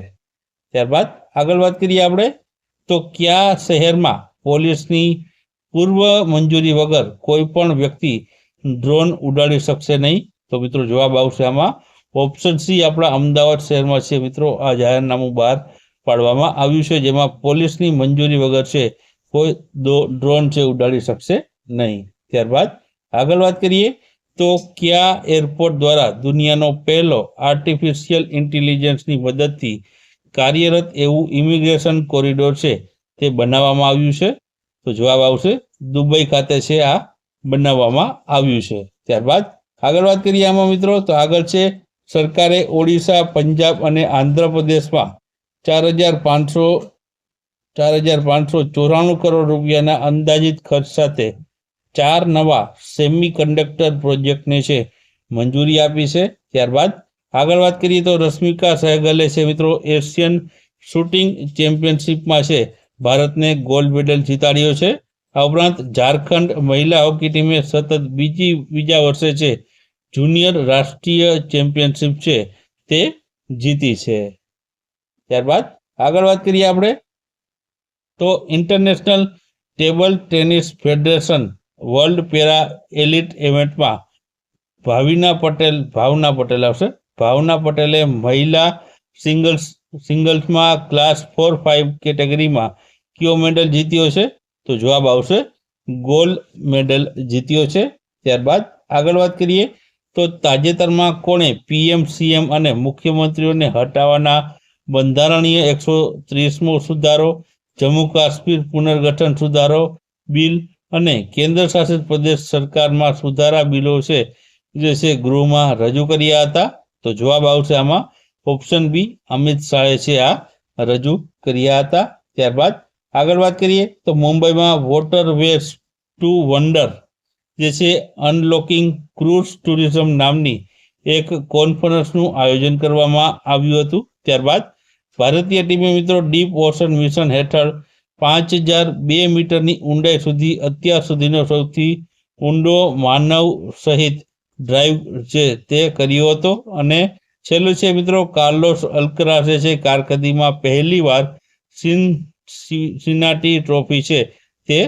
ત્યારબાદ આગળ વાત કરીએ આપણે તો કયા શહેરમાં પોલીસની પૂર્વ મંજૂરી વગર કોઈ પણ વ્યક્તિ ડ્રોન ઉડાડી શકશે નહીં? તો મિત્રો જવાબ આવશે આમાં ઓપ્શન સી આપણા અમદાવાદ શહેરમાં છે મિત્રો આ જાહેરનામું બહાર પાડવામાં આવ્યું છે, જેમાં પોલીસની મંજૂરી વગર છે કોઈ ડ્રોન છે ઉડાડી શકશે નહીં. ત્યારબાદ આગળ વાત કરીએ તો કયા એરપોર્ટ દ્વારા દુનિયાનો પહેલો આર્ટિફિશિયલ ઇન્ટેલિજન્સની મદદથી કાર્યરત એવું ઇમિગ્રેશન કોરિડોર છે તે બનાવવામાં આવ્યું છે? તો જવાબ આવશે દુબઈ ખાતે છે આ બનાવવામાં આવ્યું છે. ત્યારબાદ આગળ વાત કરીએ આમાં મિત્રો તો આગળ છે સરકારે ઓડિશા, પંજાબ અને આંધ્રપ્રદેશમાં 4,594 કરોડ રૂપિયાના અંદાજિત ખર્ચ સાથે 4 નવા સેમિકન્ડક્ટર પ્રોજેક્ટને છે મંજૂરી આપી છે. ત્યારબાદ આગળ વાત કરીએ તો રશ્મિકા સહગલે છે મિત્રો એશિયન શૂટિંગ ચેમ્પિયનશિપમાં છે ભારતને ગોલ્ડ મેડલ જીતાડ્યો છે. આ ઉપરાંત ઝારખંડ મહિલા હોકી ટીમે સતત બીજા વર્ષે છે જુનિયર રાષ્ટ્રીય ચેમ્પિયનશિપ છે તે જીતી છે. ત્યારબાદ આગળ વાત કરીએ આપણે તો international table tennis federation world para elite ઇવેન્ટમાં ભાવના પટેલે મહિલા સિંગલ્સમાં ક્લાસ 4-5 કેટેગરીમાં કયો મેડલ જીત્યો છે? તો જવાબ આવશે ગોલ્ડ મેડલ જીત્યો છે. ત્યારબાદ આગળ વાત કરીએ તો તાજેતરમાં કોણે પીએમ, સીએમ અને મુખ્યમંત્રીઓને હટાવવાના બંધારણીય 130મો સુધારો, જમ્મુ કાશ્મીર પુનર્ગઠન સુધારો બિલ અને કેન્દ્ર શાસિત પ્રદેશ સરકારમાં સુધારા બિલો છે જે છે ગૃહમાં રજૂ કર્યા હતા? તો જવાબ આવશે આમાં ઓપ્શન બી અમિત શાહે છે આ રજૂ કર્યા હતા. ત્યારબાદ આગળ વાત કરીએ તો મુંબઈમાં વોટર વેઝ ટુ વન્ડર જે છે અનલોકિંગ ક્રૂઝ ટુરિઝમ નામની એક કોન્ફરન્સનું આયોજન કરવામાં આવ્યું હતું. ત્યારબાદ ભારતીય ટીમે મિત્રો ડીપ ઓશન મિશન હેઠળ 5002 મીટરની ઊંડાઈ સુધી અત્યાર સુધીનો સૌથી ઊંડો માનવ સહિત ડ્રાઈવ છે તે કર્યો હતો. અને છેલ્લું છે મિત્રો કાર્લોસ અલ્કરાસે છે કારકિર્દીમાં પહેલીવાર સિન્સિનાટી ટ્રોફી છે તે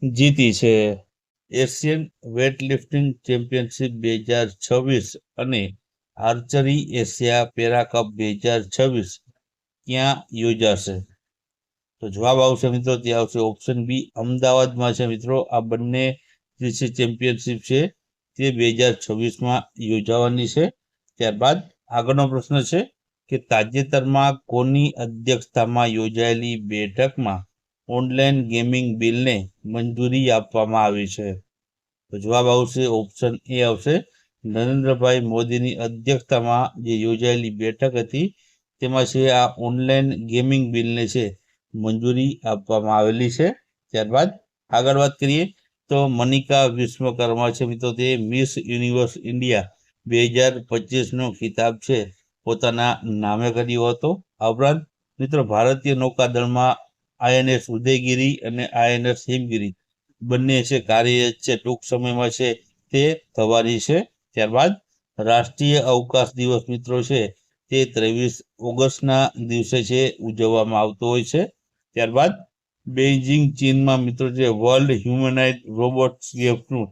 જીતી છે. એશિયન વેઇટલિફ્ટિંગ ચેમ્પિયનશિપ 2026 અને આર્ચરી એશિયા પેરા કપ 2026 ક્યાં યોજાશે? તો જવાબ આવશે મિત્રો ત્યાં આવશે ઓપ્શન બી અમદાવાદમાં છે મિત્રો આ બંને જે છે ચેમ્પિયનશિપ છે તે 2026માં યોજાવાની છે. ત્યારબાદ આગળનો પ્રશ્ન છે કે તાજેતરમાં કોની અધ્યક્ષતામાં યોજાયેલી બેઠકમાં ઓનલાઈન ગેમિંગ બિલને મંજૂરી આપવામાં આવી છે? તો જવાબ આવશે ઓપ્શન એ આવશે નરેન્દ્રભાઈ મોદીની અધ્યક્ષતામાં જે યોજાયેલી બેઠક હતી તેમાં છે આ ઓનલાઈન ગેમિંગ બિલને છે મંજૂરી આપવામાં આવેલી છે. ત્યારબાદ આગળ વાત કરીએ તો મનિકા વિશ્વકર્મા છે મિત્રો તે મિસ યુનિવર્સ ઇન્ડિયા 2025નો ખિતાબ છે પોતાના નામે કર્યો હતો. આ ઉપરાંત મિત્રો ભારતીય નૌકાદળમાં આઈએનએસ ઉદયગીરી અને આઈએનએસ હિમગીરી બંને છે કાર્યરત છે ટૂંક સમયમાં છે તે થવાની છે. ત્યારબાદ રાષ્ટ્રીય અવકાશ દિવસ મિત્રો છે તે 23 ઓગસ્ટના દિવસે છે ઉજવવામાં આવતો હોય છે. ત્યારબાદ બેઇજિંગ ચીનમાં મિત્રો જે વર્લ્ડ હ્યુમનાઇઝ રોબોટ્સ ગેમ્સનું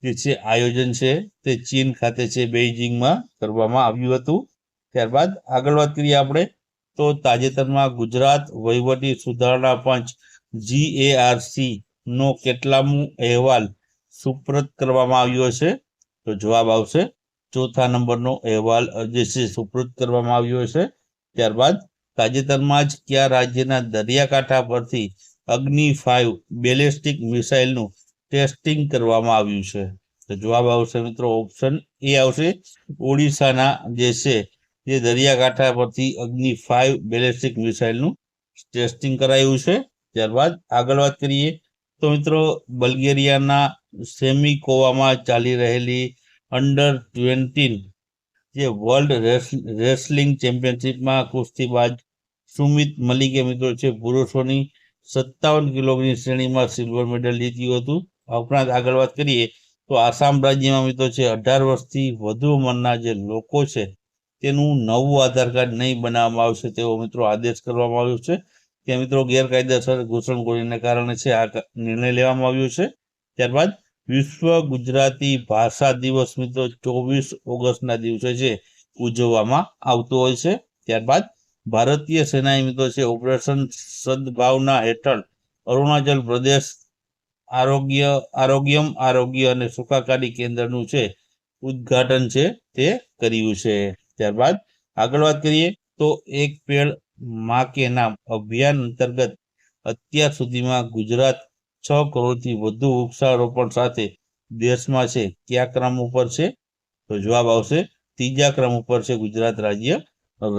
જે છે આયોજન છે તે ચીન ખાતે છે બેઇજિંગમાં કરવામાં આવ્યું હતું. ત્યારબાદ આગળ વાત કરીએ આપણે તો તાજેતરમાં ગુજરાત વહીવટી સુધારણા પંચ GARC નો કેટલામો અહેવાલ સુપ્રત કરવામાં આવ્યો છે? તો જવાબ આવશે ચોથા નંબરનો અહેવાલ જે છે સુપ્રત કરવામાં આવ્યો છે. ત્યારબાદ તાજેતરમાં જ કયા રાજ્યના દરિયાકાંઠા પરથી અગ્નિ 5 બેલિસ્ટિક મિસાઇલનું ટેસ્ટિંગ કરવામાં આવ્યું છે? તો જવાબ આવશે મિત્રો ઓપ્શન એ આવશે. ઓડિશાના જે છે જે દરિયાકાંઠા પરથી અગ્નિ 5 બેલેસ્ટિક મિસાઇલનું ટેસ્ટિંગ કરાયું છે. ત્યારબાદ આગળ વાત કરીએ તો મિત્રો બલ્ગેરિયાના સેમિકોવામાં ચાલી રહેલી અંડર-20 જે વર્લ્ડ રેસલિંગ ચેમ્પિયનશિપમાં કુસ્તીબાજ સુમિત મલિકે મિત્રો છે પુરુષોની 57 કિલોની શ્રેણીમાં સિલ્વર મેડલ જીત્યું હતું. આ ઉપરાંત આગળ વાત કરીએ તો આસામ રાજ્યમાં મિત્રો છે 18 વર્ષથી વધુ ઉંમરના જે લોકો છે તેનું નવું આધાર કાર્ડ નહીં બનાવવામાં આવશે તેવો મિત્રો આદેશ કરવામાં આવ્યો છે. ત્યાં મિત્રો ગેરકાયદેસર ઘૂસણખોરીને કારણે છે આ નિર્ણય લેવામાં આવ્યો છે. ત્યારબાદ વિશ્વ ગુજરાતી ભાષા દિવસ મિત્રો 24 ઓગસ્ટના દિવસે છે ઉજવવામાં આવતો હોય છે. ત્યારબાદ ભારતીય સેનાએ મિત્રો છે ઓપરેશન સદભાવના હેઠળ અરુણાચલ પ્રદેશ આરોગ્ય અને સુખાકારી કેન્દ્રનું છે ઉદ્ઘાટન છે તે કર્યું છે. ત્યારબાદ આગળ વાત કરીએ તો એક પેડ માં કે નામ અભિયાન અંતર્ગત અત્યાર સુધીમાં ગુજરાત 6 કરોડથી વધુ વૃક્ષારોપણ સાથે દેશમાં છે કયા ક્રમ ઉપર છે? તો જવાબ આવશે ત્રીજા ક્રમ ઉપર છે ગુજરાત રાજ્ય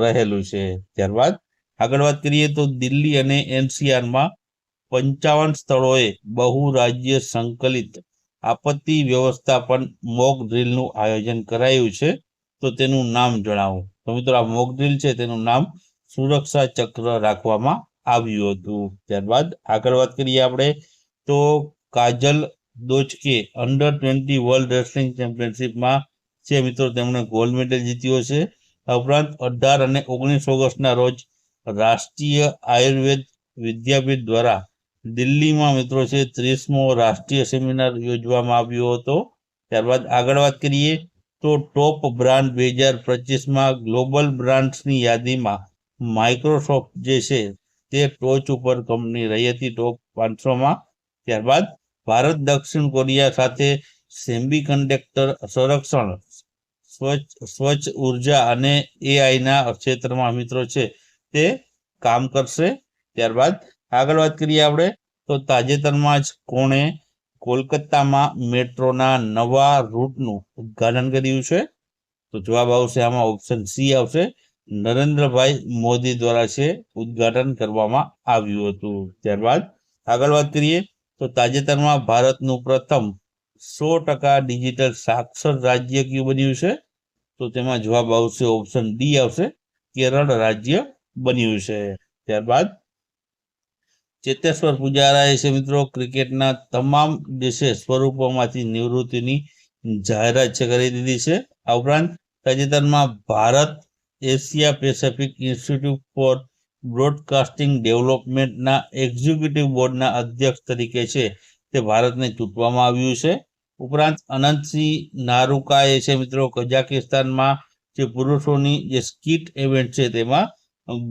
રહેલું છે. ત્યારબાદ આગળ વાત કરીએ તો દિલ્હી અને એનસીઆરમાં 55 સ્થળોએ બહુ રાજ્ય સંકલિત આપત્તિ વ્યવસ્થાપન મોક ડ્રીલનું આયોજન કરાયું છે. તો તેનું નામ જણાવો. તો મિત્રો આ મોક ડ્રીલ છે તેનું નામ સુરક્ષા ચક્ર રાખવામાં આવ્યું હતું. ત્યારબાદ આગળ વાત કરીએ આપણે તો કાજલ દોચકે અંડર-20 વર્લ્ડ રેસલિંગ ચેમ્પિયનશિપમાં છે મિત્રો તેમણે ગોલ્ડ મેડલ જીત્યો છે. આ ઉપરાંત 18 અને 19 ઓગસ્ટના રોજ રાષ્ટ્રીય આયુર્વેદ વિદ્યાપીઠ દ્વારા દિલ્હીમાં મિત્રો છે 30મો રાષ્ટ્રીય સેમિનાર યોજવામાં આવ્યો હતો. ત્યારબાદ આગળ વાત કરીએ તો ટોપ બ્રાન્ડ 2025માં ગ્લોબલ બ્રાન્ડ્સની યાદીમાં માઇક્રોસોફ્ટ જે છે તે ટોચ ઉપર કંપની રહી હતી ટોપ 500માં. ત્યારબાદ ભારત દક્ષિણ કોરિયા સાથે સેમિકન્ડક્ટર સંરક્ષણ સ્વચ્છ ઉર્જા અને એઆઈના ક્ષેત્રમાં મિત્રો છે તે કામ કરશે. ત્યારબાદ આગળ વાત કરીએ આપણે તો તાજેતરમાં જ કોણે કોલકાતામાં મેટ્રોના નવા રૂટનું ઉદ્ઘાટન કર્યું છે? તો જવાબ આવશે આમાં ઓપ્શન સી આવશે. નરેન્દ્રભાઈ મોદી દ્વારા છે ઉદ્ઘાટન કરવામાં આવ્યું હતું. ત્યારબાદ આગળ વાત કરીએ તો તાજેતરમાં ભારતનું પ્રથમ 100% ડિજિટલ સાક્ષર રાજ્ય કયું બન્યું છે? તો તેમાં જવાબ આવશે ઓપ્શન ડી આવશે. કેરળ રાજ્ય બન્યું છે. ત્યારબાદ ચેતેશ્વર પુજારાએ છે મિત્રો ક્રિકેટના તમામ જે છે સ્વરૂપોમાંથી નિવૃત્તિની જાહેરાત છે કરી દીધી છે. આ ઉપરાંત તાજેતરમાં Bharat Asia Pacific Institute for Broadcasting ડેવલપમેન્ટના એક્ઝિક્યુટિવ બોર્ડના અધ્યક્ષ તરીકે છે તે ભારતને ચૂંટવામાં આવ્યું છે. ઉપરાંત અનંતસિંહ નારુકાએ છે મિત્રો કઝાકિસ્તાનમાં જે પુરુષોની જે સ્કીટ ઇવેન્ટ છે તેમાં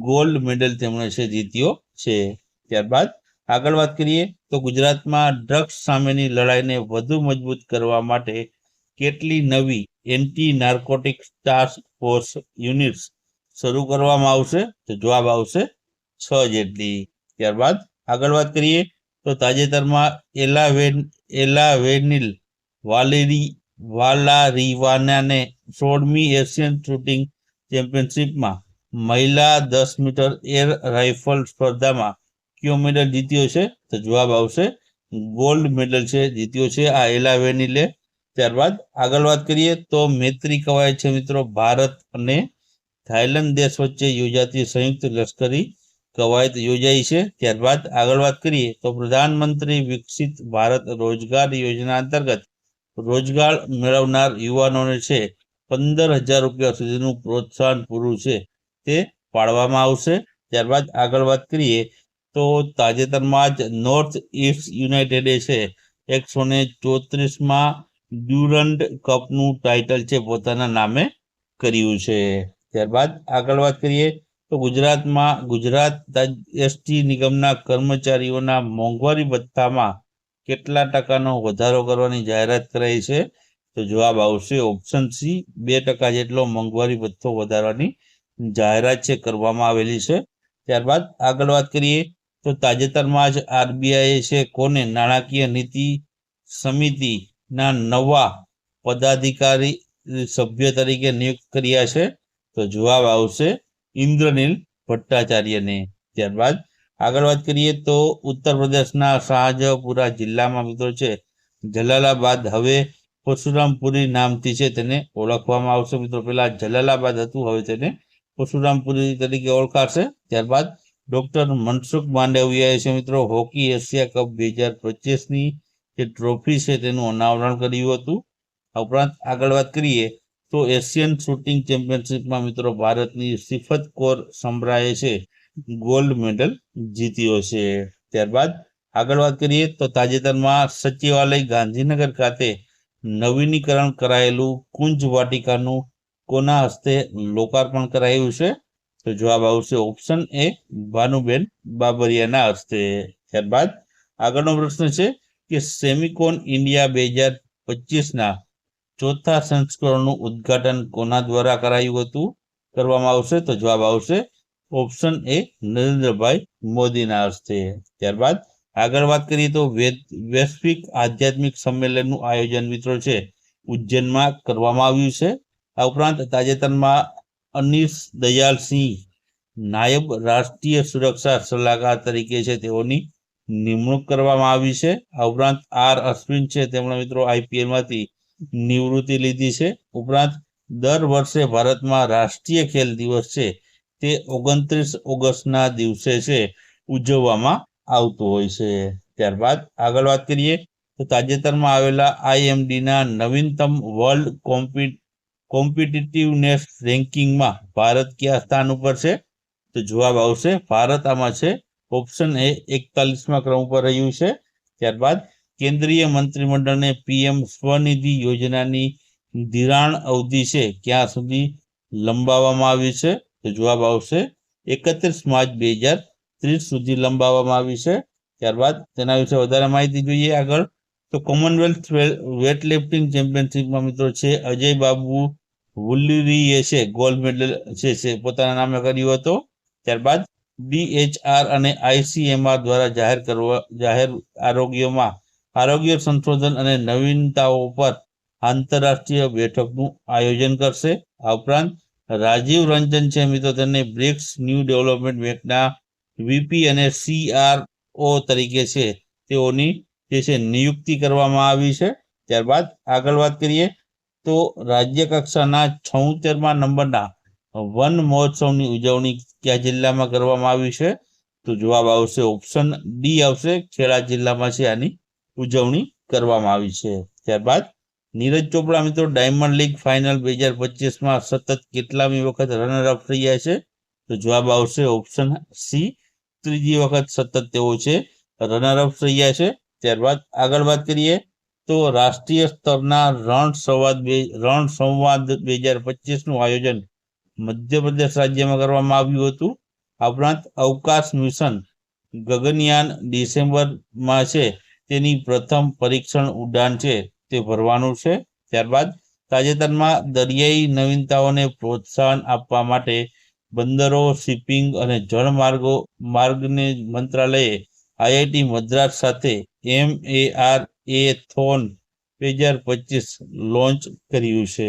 ગોલ્ડ મેડલ તેમણે છે જીત્યો છે. ત્યારબાદ આગળ વાત કરીએ તો ગુજરાતમાં ડ્રગ્સ સામેની લડાઈને વધુ મજબૂત કરવા માટે કેટલી નવી anti narcotics task force units શરૂ કરવામાં આવશે? તો જવાબ આવશે 6 જેટલી. ત્યારબાદ આગળ વાત કરીએ તો તાજેતરમાં એલાવેનિલ વાલારીવાનાને 16મી એશિયન શૂટિંગ ચેમ્પિયનશિપમાં મહિલા 10 મીટર એર રાઇફલ સ્પર્ધામાં કયો મેડલ જીત્યો છે? તો જવાબ આવશે ગોલ્ડ મેડલ છે જીત્યો છે આ એલાવેનિલે. ત્યારબાદ આગળ વાત કરીએ તો મૈત્રી કવાયત છે મિત્રો ભારત અને થાઈલેન્ડ દેશ વચ્ચે યોજાતી સંયુક્ત લશ્કરી કવાયત યોજાઈ છે. ત્યારબાદ આગળ વાત કરીએ તો પ્રધાનમંત્રી વિકસિત ભારત રોજગાર યોજના અંતર્ગત રોજગાર મેળવનાર યુવાનોને છે 15,000 રૂપિયા સુધીનું પ્રોત્સાહન પૂરું છે તે પાડવામાં આવશે. ત્યારબાદ આગળ વાત કરીએ તો તાજેતરમાં જ નોર્થ ઇસ્ટ યુનાઇટેડે છે 134માં ડ્યુરન્ડ કપનું ટાઇટલ છે પોતાના નામે કર્યું છે. ત્યારબાદ આગળ વાત કરીએ તો ગુજરાતમાં ગુજરાત એસટી નિગમના કર્મચારીઓના મોંઘવારી ભથ્થામાં કેટલા ટકાનો વધારો કરવાની જાહેરાત કરાઈ છે? તો જવાબ આવશે ઓપ્શન સી 2% જેટલો મોંઘવારી ભથ્થો વધારવાની જાહેરાત છે કરવામાં આવેલી છે. ત્યારબાદ આગળ વાત કરીએ તો તાજેતરમાં જ આરબીઆઈએ છે કોને નાણાકીય નીતિ સમિતિના નવા પદાધિકારી સભ્ય તરીકે નિયુક્ત કર્યા છે? તો જવાબ આવશે ઇન્દ્રનીલ ભટ્ટાચાર્યને. ત્યારબાદ આગળ વાત કરીએ તો ઉત્તર પ્રદેશના શાહજહાંપુરા જિલ્લામાં મિત્રો છે જલાલાબાદ હવે પરશુરામપુરી નામથી છે તેને ઓળખવામાં આવશે. મિત્રો પેલા જલાલાબાદ હતું, હવે તેને પરશુરામપુરી તરીકે ઓળખાશે. ત્યારબાદ ડોક્ટર મનસુખ માંડવિયાએ છે મિત્રો હોકી એશિયા કપ 2025ની જે ટ્રોફી છે તેનું અનાવરણ કર્યું હતું. આ ઉપરાંત આગળ વાત કરીએ તો એશિયન શૂટિંગ ચેમ્પિયનશિપમાં મિત્રો ભારતની સિફત કૌર સમરાએ છે ગોલ્ડ મેડલ જીત્યો છે. ત્યારબાદ આગળ વાત કરીએ તો તાજેતરમાં સચિવાલય ગાંધીનગર ખાતે નવીનીકરણ કરાયેલું કુંજ વાટિકાનું કોના હસ્તે લોકાર્પણ કરાયું છે? તો જવાબ આવશે ઓપ્શન એ ભાનુબેન બાબરિયાના હસ્તે. ત્યારબાદ આગળનો પ્રશ્ન છે કે સેમિકોન ઇન્ડિયા 2025ના ચોથા સંસ્કરણનું ઉદ્ઘાટન કોના દ્વારા કરાયું હતું કરવામાં આવશે? તો જવાબ આવશે ઓપ્શન એ નરેન્દ્રભાઈ મોદીના હસ્તે. ત્યારબાદ આગળ વાત કરીએ તો વૈશ્વિક આધ્યાત્મિક સંમેલનનું આયોજન મિત્રો છે ઉજ્જૈનમાં કરવામાં આવ્યું છે. આ ઉપરાંત તાજેતરમાં અનીશ દયાલસિંહ નાયબ રાષ્ટ્રીય સુરક્ષા સલાહકાર તરીકે છે તેઓની નિમણૂક કરવામાં આવી છે. આ ઉપરાંત આર અશ્વિન છે તેમણે મિત્રો આઈપીએલમાંથી નિવૃત્તિ લીધી છે. ઉપરાંત દર વર્ષે ભારતમાં રાષ્ટ્રીય ખેલ દિવસ છે તે 29 ઓગસ્ટના દિવસે છે ઉજવવામાં આવતું હોય છે. ત્યારબાદ આગળ વાત કરીએ તો તાજેતરમાં આવેલા આઈએમડીના નવીનતમ વર્લ્ડ કોમ્પિટિટિવનેસ રેન્કિંગમાં ભારત કયા સ્થાન ઉપર છે? તો જવાબ આવશે ભારત આમાં છે ઓપ્શન એ 41મા ક્રમ ઉપર રહ્યું છે. ત્યારબાદ કેન્દ્રીય મંત્રીમંડળને પીએમ સ્વનિધિ યોજનાની ધિરાણ અવધિ છે ક્યાં સુધી લંબાવવામાં આવી છે? તો જવાબ આવશે 31 માર્ચ 2030 સુધી લંબાવવામાં આવી છે. ત્યારબાદ તેના વિશે વધારે માહિતી જોઈએ આગળ તો કોમનવેલ્થ વેટલિફ્ટિંગ ચેમ્પિયનશિપમાં મિત્રો છે અજય બાબુ વુલ્લીરીએ છે ગોલ્ડ મેડલ છે પોતાના નામે કર્યો હતો. ત્યારબાદ ડીએચઆર અને આઈસીએમઆર દ્વારા જાહેર આરોગ્ય સંશોધન અને નવીનતાઓ પર આંતરરાષ્ટ્રીય બેઠકનું આયોજન કરશે. આ ઉપરાંત રાજીવ રંજન છે મિત્રો તેને બ્રિક્સ ન્યૂ ડેવલપમેન્ટ બેંકના વીપી અને સીઆરઓ તરીકે છે તેઓની જે છે નિયુક્તિ કરવામાં આવી છે. ત્યારબાદ આગળ વાત કરીએ તો રાજ્ય કક્ષાના 76મા નંબરના વન મહોત્સવની ઉજવણી કયા જિલ્લામાં કરવામાં આવી છે? તો જવાબ આવશે ઓપ્શન ડી આવશે ખેડા જિલ્લામાં છે આની ઉજવણી કરવામાં આવી છે. ત્યારબાદ નીરજ ચોપડા મિત્રો ડાયમંડ લીગ ફાઇનલ 2025માં સતત કેટલામી વખત રનરઅપ રહ્યા છે? તો જવાબ આવશે ઓપ્શન સી ત્રીજી વખત સતત તેઓ છે રનરઅપ રહ્યા છે. ત્યારબાદ આગળ વાત કરીએ તો રાષ્ટ્રીય સ્તરના રણ સંવાદ 2025નું આયોજન મધ્યપ્રદેશ રાજ્યમાં કરવામાં આવ્યું હતું. આ ઉપરાંત અવકાશ મિશન ગગનયાન ડિસેમ્બરમાં છે તેની પ્રથમ પરીક્ષણ ઉડાન છે તે ભરવાનું છે. ત્યારબાદ તાજેતરમાં દરિયાઈ નવીનતાઓને પ્રોત્સાહન આપવા માટે બંદરો શિપિંગ અને જળમાર્ગને મંત્રાલયે આઈઆઈટી મદ્રાસ સાથે MARA થોન 2025 લોન્ચ કર્યું છે.